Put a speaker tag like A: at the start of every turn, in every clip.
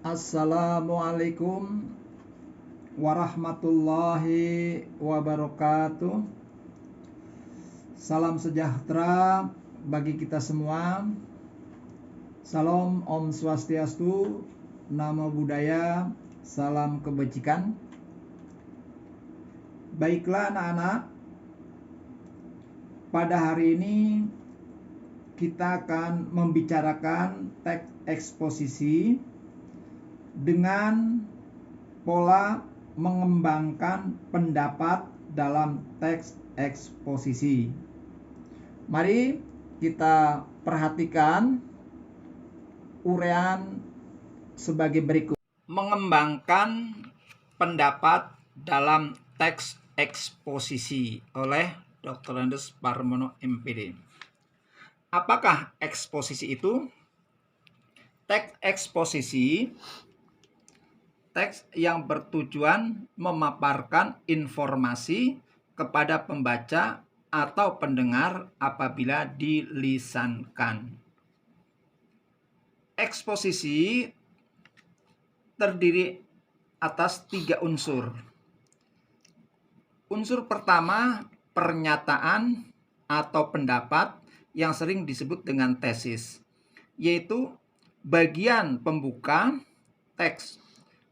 A: Assalamualaikum warahmatullahi wabarakatuh. Salam sejahtera bagi kita semua. Salam Om Swastiastu, Namo Buddhaya, salam kebajikan. Baiklah anak-anak, pada hari ini kita akan membicarakan teks eksposisi dengan pola mengembangkan pendapat dalam teks eksposisi. Mari kita perhatikan uraian sebagai berikut. Mengembangkan pendapat dalam teks eksposisi oleh Dr. Andes Parmono MPD. Apakah eksposisi itu? Teks eksposisi teks yang bertujuan memaparkan informasi kepada pembaca atau pendengar apabila dilisankan. Eksposisi terdiri atas 3 unsur. Unsur pertama, pernyataan atau pendapat yang sering disebut dengan tesis, yaitu bagian pembuka teks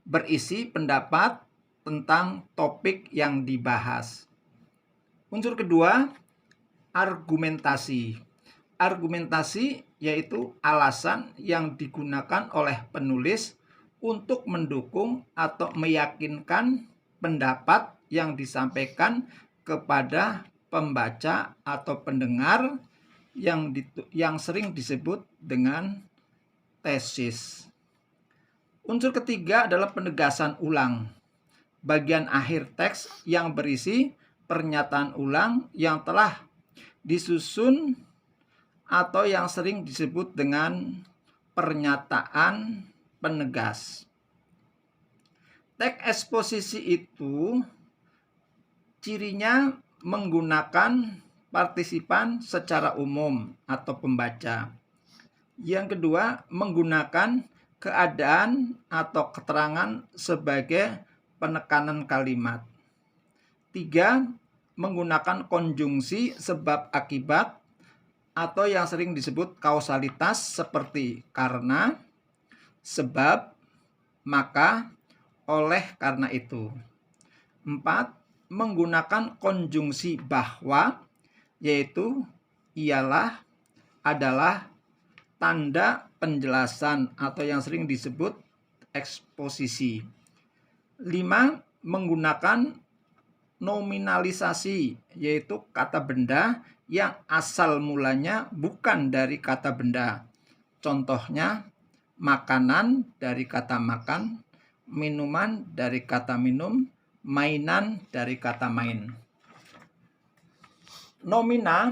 A: berisi pendapat tentang topik yang dibahas. Unsur kedua, argumentasi. Argumentasi yaitu alasan yang digunakan oleh penulis untuk mendukung atau meyakinkan pendapat yang disampaikan kepada pembaca atau pendengar yang sering disebut dengan tesis. Unsur ketiga adalah penegasan ulang. Bagian akhir teks yang berisi pernyataan ulang yang telah disusun atau yang sering disebut dengan pernyataan penegas. Teks eksposisi itu cirinya menggunakan partisipan secara umum atau pembaca. Yang kedua, menggunakan keadaan atau keterangan sebagai penekanan kalimat. 3, menggunakan konjungsi sebab akibat atau yang sering disebut kausalitas seperti karena, sebab, maka, oleh karena itu. 4, menggunakan konjungsi bahwa, yaitu ialah, adalah, tanda penjelasan atau yang sering disebut eksposisi. 5, menggunakan nominalisasi, yaitu kata benda yang asal mulanya bukan dari kata benda. Contohnya, makanan dari kata makan, minuman dari kata minum, mainan dari kata main. Nomina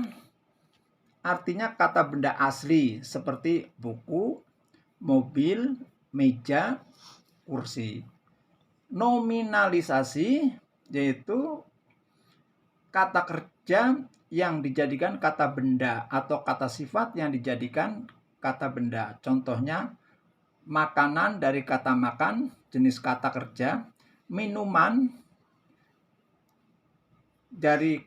A: artinya kata benda asli seperti buku, mobil, meja, kursi. Nominalisasi yaitu kata kerja yang dijadikan kata benda atau kata sifat yang dijadikan kata benda. Contohnya, makanan dari kata makan, jenis kata kerja, minuman dari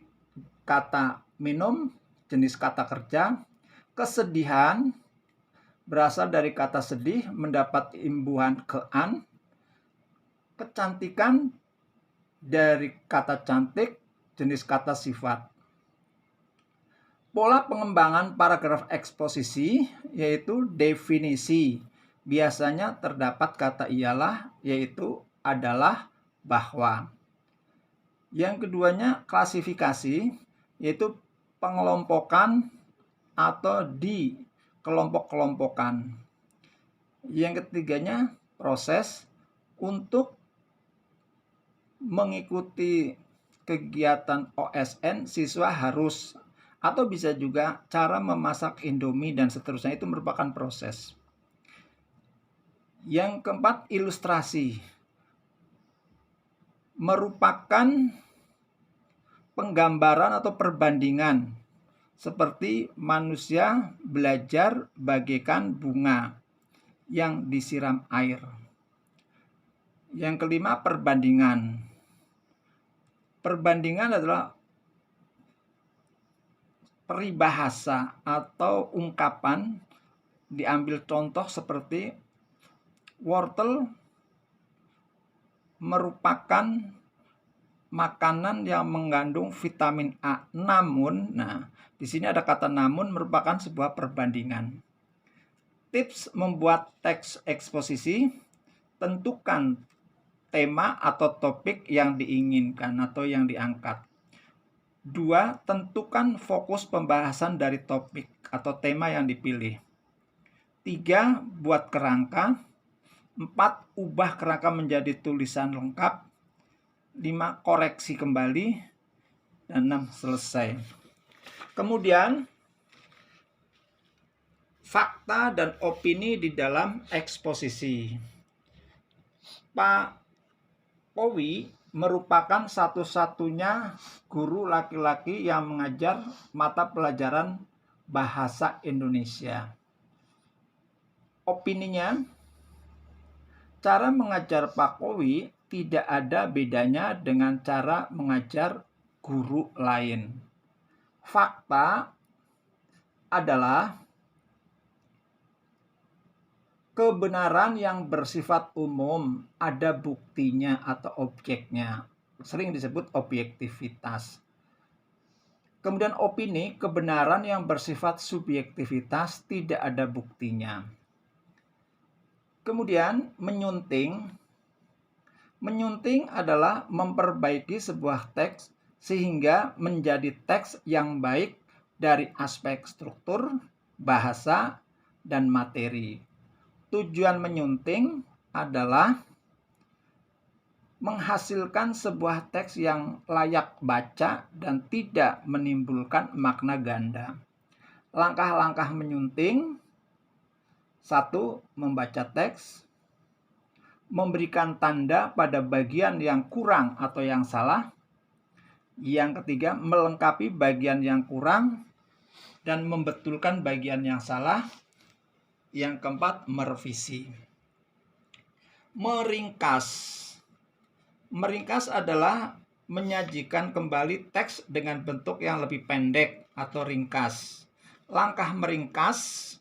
A: kata minum, jenis kata kerja, kesedihan berasal dari kata sedih, mendapat imbuhan ke-an, kecantikan dari kata cantik, jenis kata sifat. Pola pengembangan paragraf eksposisi yaitu definisi. Biasanya terdapat kata ialah, yaitu adalah, bahwa. Yang keduanya klasifikasi, yaitu pengelompokan atau dikelompok-kelompokkan. Yang ketiganya proses untuk mengikuti kegiatan OSN, siswa harus atau bisa juga cara memasak Indomie dan seterusnya, itu merupakan proses. Yang keempat, ilustrasi. Merupakan penggambaran atau perbandingan seperti manusia belajar bagaikan bunga yang disiram air. Yang kelima, perbandingan. Perbandingan adalah peribahasa atau ungkapan, diambil contoh seperti wortel merupakan makanan yang mengandung vitamin A. Namun, di sini ada kata namun merupakan sebuah perbandingan. Tips membuat teks eksposisi: tentukan tema atau topik yang diinginkan atau yang diangkat. 2. Tentukan fokus pembahasan dari topik atau tema yang dipilih. 3. Buat kerangka. 4. Ubah kerangka menjadi tulisan lengkap. 5. Koreksi kembali. Dan 6. Selesai. Kemudian, fakta dan opini di dalam eksposisi. Pak Owi merupakan satu-satunya guru laki-laki yang mengajar mata pelajaran bahasa Indonesia. Opininya, cara mengajar Pak Owi tidak ada bedanya dengan cara mengajar guru lain. Fakta adalah kebenaran yang bersifat umum, ada buktinya atau objeknya. Sering disebut objektivitas. Kemudian opini, kebenaran yang bersifat subjektivitas, tidak ada buktinya. Kemudian menyunting. Menyunting adalah memperbaiki sebuah teks sehingga menjadi teks yang baik dari aspek struktur, bahasa, dan materi. Tujuan menyunting adalah menghasilkan sebuah teks yang layak baca dan tidak menimbulkan makna ganda. Langkah-langkah menyunting: 1. Membaca teks, memberikan tanda pada bagian yang kurang atau yang salah. Yang ketiga, melengkapi bagian yang kurang dan membetulkan bagian yang salah. Yang keempat, merevisi. Meringkas. Meringkas adalah menyajikan kembali teks dengan bentuk yang lebih pendek atau ringkas. Langkah meringkas: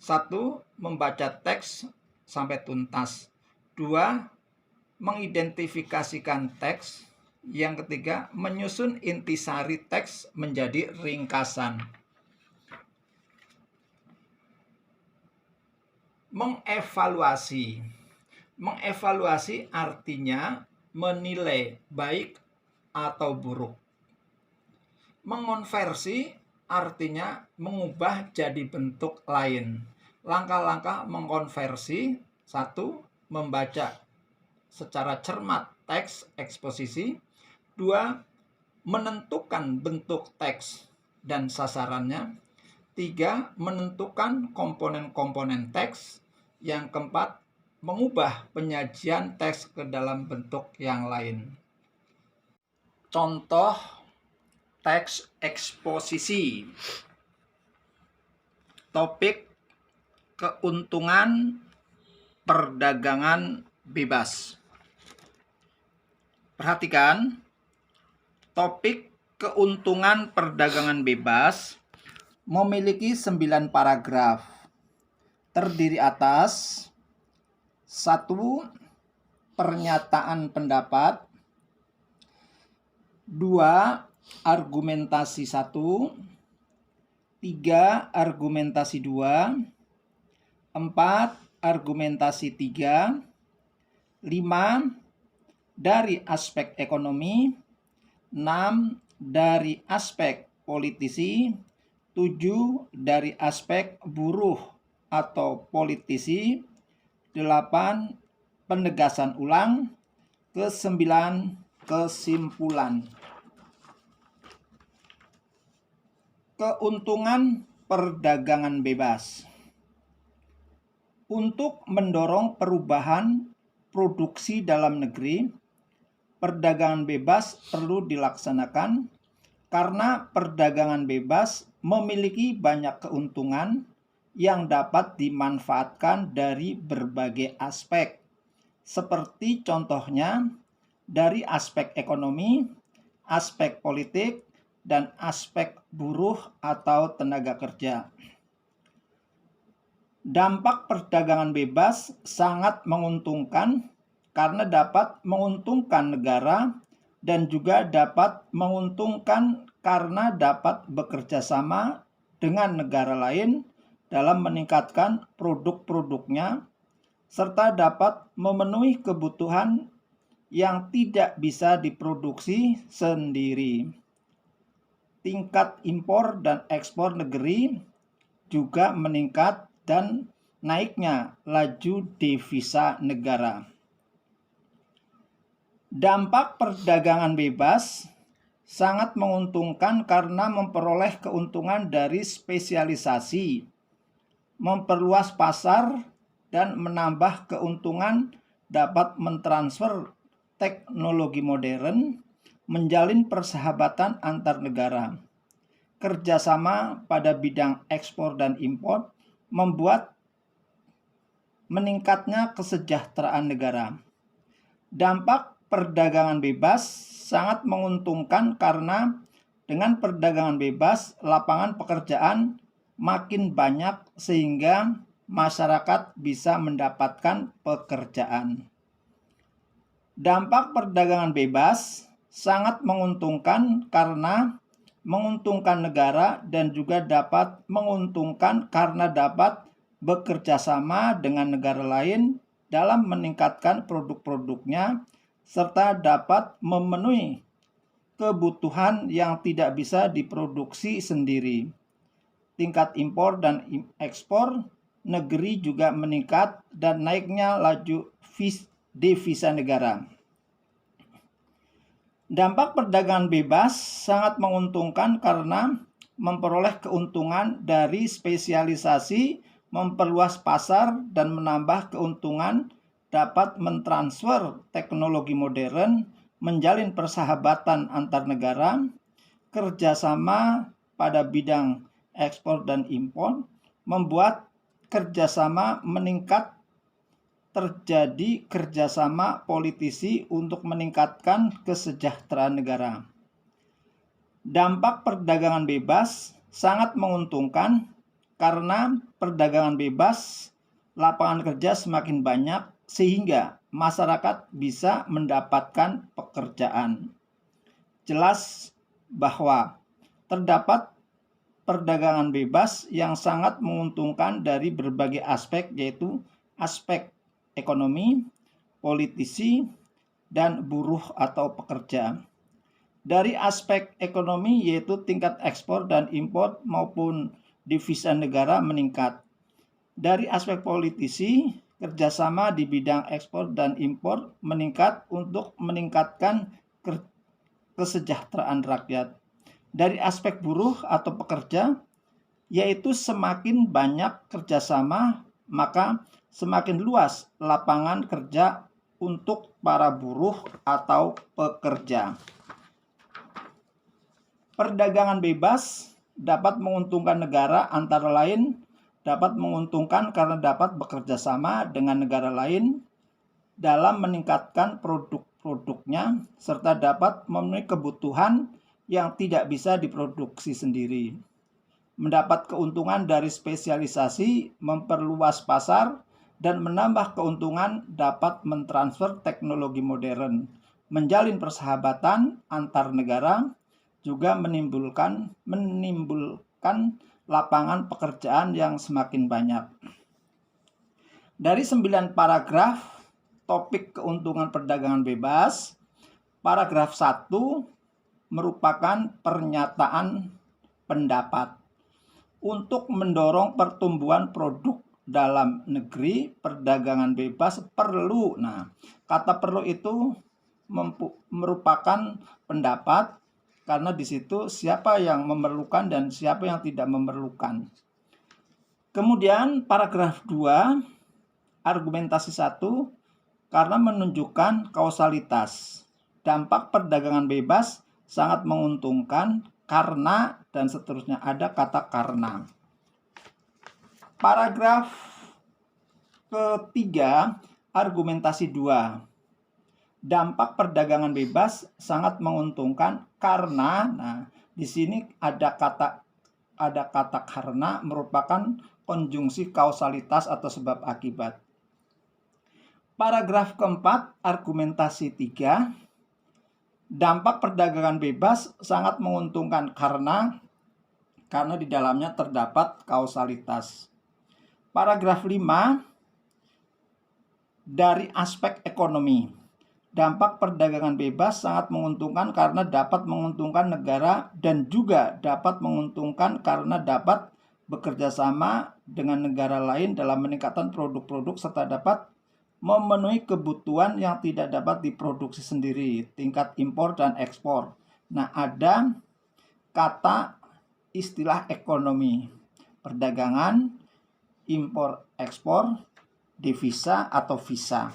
A: 1. Membaca teks sampai tuntas. 2. Mengidentifikasikan teks. Yang ketiga, menyusun intisari teks menjadi ringkasan. Mengevaluasi. Mengevaluasi artinya menilai baik atau buruk. Mengonversi artinya mengubah jadi bentuk lain. Langkah-langkah mengkonversi: 1. Membaca secara cermat teks eksposisi. 2. Menentukan bentuk teks dan sasarannya. 3. Menentukan komponen-komponen teks. Yang keempat, mengubah penyajian teks ke dalam bentuk yang lain. Contoh teks eksposisi. Topik: keuntungan perdagangan bebas. Perhatikan, topik keuntungan perdagangan bebas memiliki 9 paragraf. Terdiri atas 1. Pernyataan pendapat. 2. Argumentasi 1. 3. Argumentasi 2. 4. Argumentasi 3. 5. Dari aspek ekonomi. 6. Dari aspek politisi. 7. Dari aspek buruh atau politisi. 8. Penegasan ulang. 9. Kesimpulan. Keuntungan perdagangan bebas. Untuk mendorong perubahan produksi dalam negeri, perdagangan bebas perlu dilaksanakan karena perdagangan bebas memiliki banyak keuntungan yang dapat dimanfaatkan dari berbagai aspek, seperti contohnya dari aspek ekonomi, aspek politik, dan aspek buruh atau tenaga kerja. Dampak perdagangan bebas sangat menguntungkan karena dapat menguntungkan negara dan juga dapat menguntungkan karena dapat bekerja sama dengan negara lain dalam meningkatkan produk-produknya serta dapat memenuhi kebutuhan yang tidak bisa diproduksi sendiri. Tingkat impor dan ekspor negeri juga meningkat dan naiknya laju devisa negara. Dampak perdagangan bebas sangat menguntungkan karena memperoleh keuntungan dari spesialisasi, memperluas pasar, dan menambah keuntungan dapat mentransfer teknologi modern, menjalin persahabatan antar negara. Kerjasama pada bidang ekspor dan impor membuat meningkatnya kesejahteraan negara. Dampak perdagangan bebas sangat menguntungkan karena dengan perdagangan bebas lapangan pekerjaan makin banyak sehingga masyarakat bisa mendapatkan pekerjaan. Dampak perdagangan bebas sangat menguntungkan karena menguntungkan negara dan juga dapat menguntungkan karena dapat bekerja sama dengan negara lain dalam meningkatkan produk-produknya serta dapat memenuhi kebutuhan yang tidak bisa diproduksi sendiri. Tingkat impor dan ekspor negeri juga meningkat dan naiknya laju devisa negara. Dampak perdagangan bebas sangat menguntungkan karena memperoleh keuntungan dari spesialisasi, memperluas pasar, dan menambah keuntungan dapat mentransfer teknologi modern, menjalin persahabatan antar negara, kerjasama pada bidang ekspor dan impor, membuat kerjasama meningkat, terjadi kerjasama politisi untuk meningkatkan kesejahteraan negara. Dampak perdagangan bebas sangat menguntungkan karena perdagangan bebas lapangan kerja semakin banyak sehingga masyarakat bisa mendapatkan pekerjaan. Jelas bahwa terdapat perdagangan bebas yang sangat menguntungkan dari berbagai aspek, yaitu aspek ekonomi, politisi, dan buruh atau pekerja. Dari aspek ekonomi yaitu tingkat ekspor dan impor maupun devisa negara meningkat. Dari aspek politisi, kerjasama di bidang ekspor dan impor meningkat untuk meningkatkan kesejahteraan rakyat. Dari aspek buruh atau pekerja, yaitu semakin banyak kerjasama, maka semakin luas lapangan kerja untuk para buruh atau pekerja. Perdagangan bebas dapat menguntungkan negara, antara lain dapat menguntungkan karena dapat bekerja sama dengan negara lain dalam meningkatkan produk-produknya serta dapat memenuhi kebutuhan yang tidak bisa diproduksi sendiri. Mendapat keuntungan dari spesialisasi, memperluas pasar, dan menambah keuntungan dapat mentransfer teknologi modern, menjalin persahabatan antar negara, juga menimbulkan lapangan pekerjaan yang semakin banyak. Dari 9 paragraf topik keuntungan perdagangan bebas, paragraf 1 merupakan pernyataan pendapat. Untuk mendorong pertumbuhan produk dalam negeri, perdagangan bebas perlu. Nah, kata perlu itu merupakan pendapat karena di situ siapa yang memerlukan dan siapa yang tidak memerlukan. Kemudian paragraf 2, argumentasi 1, karena menunjukkan kausalitas. dampak perdagangan bebas sangat menguntungkan karena dan seterusnya, ada kata karena. Paragraf ketiga, argumentasi 2. Dampak perdagangan bebas sangat menguntungkan karena, di sini ada kata karena merupakan konjungsi kausalitas atau sebab akibat. Paragraf keempat, argumentasi 3. Dampak perdagangan bebas sangat menguntungkan karena di dalamnya terdapat kausalitas. Paragraf 5, dari aspek ekonomi. Dampak perdagangan bebas sangat menguntungkan karena dapat menguntungkan negara dan juga dapat menguntungkan karena dapat bekerja sama dengan negara lain dalam meningkatkan produk-produk serta dapat memenuhi kebutuhan yang tidak dapat diproduksi sendiri, tingkat impor dan ekspor. Nah, ada kata istilah ekonomi, perdagangan, impor, ekspor, devisa atau visa.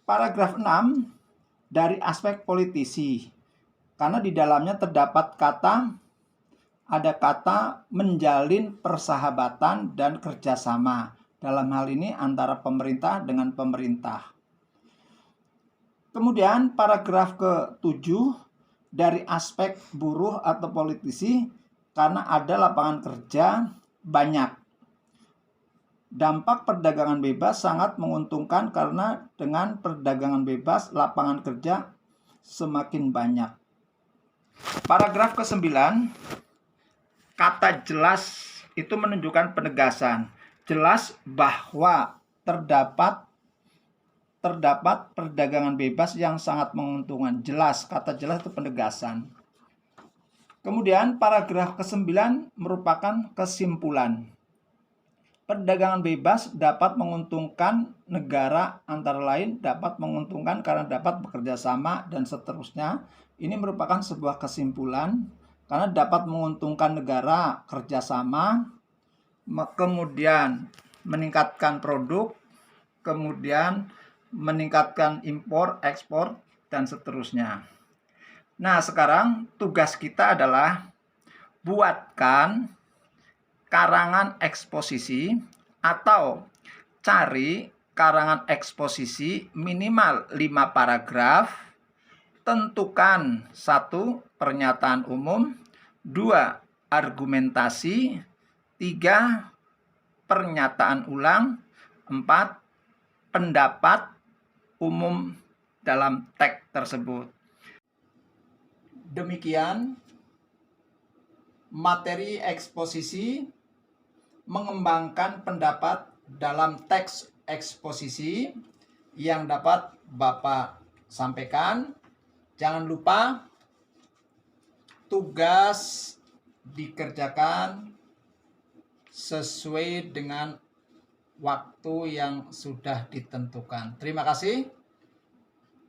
A: Paragraf 6, dari aspek politisi. Karena di dalamnya terdapat ada kata menjalin persahabatan dan kerjasama. Dalam hal ini antara pemerintah dengan pemerintah. Kemudian paragraf ke-7, dari aspek buruh atau politisi, karena ada lapangan kerja banyak. Dampak perdagangan bebas sangat menguntungkan karena dengan perdagangan bebas lapangan kerja semakin banyak. Paragraf ke-9, kata jelas itu menunjukkan penegasan. Jelas bahwa terdapat perdagangan bebas yang sangat menguntungkan. Jelas, kata jelas itu penegasan. Kemudian paragraf ke-9 merupakan kesimpulan. Perdagangan bebas dapat menguntungkan negara, antara lain dapat menguntungkan karena dapat bekerja sama dan seterusnya. Ini merupakan sebuah kesimpulan karena dapat menguntungkan negara, kerjasama, kemudian meningkatkan produk, kemudian meningkatkan impor, ekspor, dan seterusnya. Nah, sekarang tugas kita adalah buatkan karangan eksposisi atau cari karangan eksposisi minimal 5 paragraf. Tentukan 1. Pernyataan umum, 2. Argumentasi, 3. Pernyataan ulang, 4. Pendapat umum dalam teks tersebut. Demikian materi eksposisi, mengembangkan pendapat dalam teks eksposisi yang dapat Bapak sampaikan. Jangan lupa tugas dikerjakan sesuai dengan waktu yang sudah ditentukan. Terima kasih.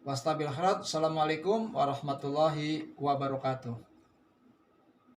A: Wassalamualaikum warahmatullahi wabarakatuh.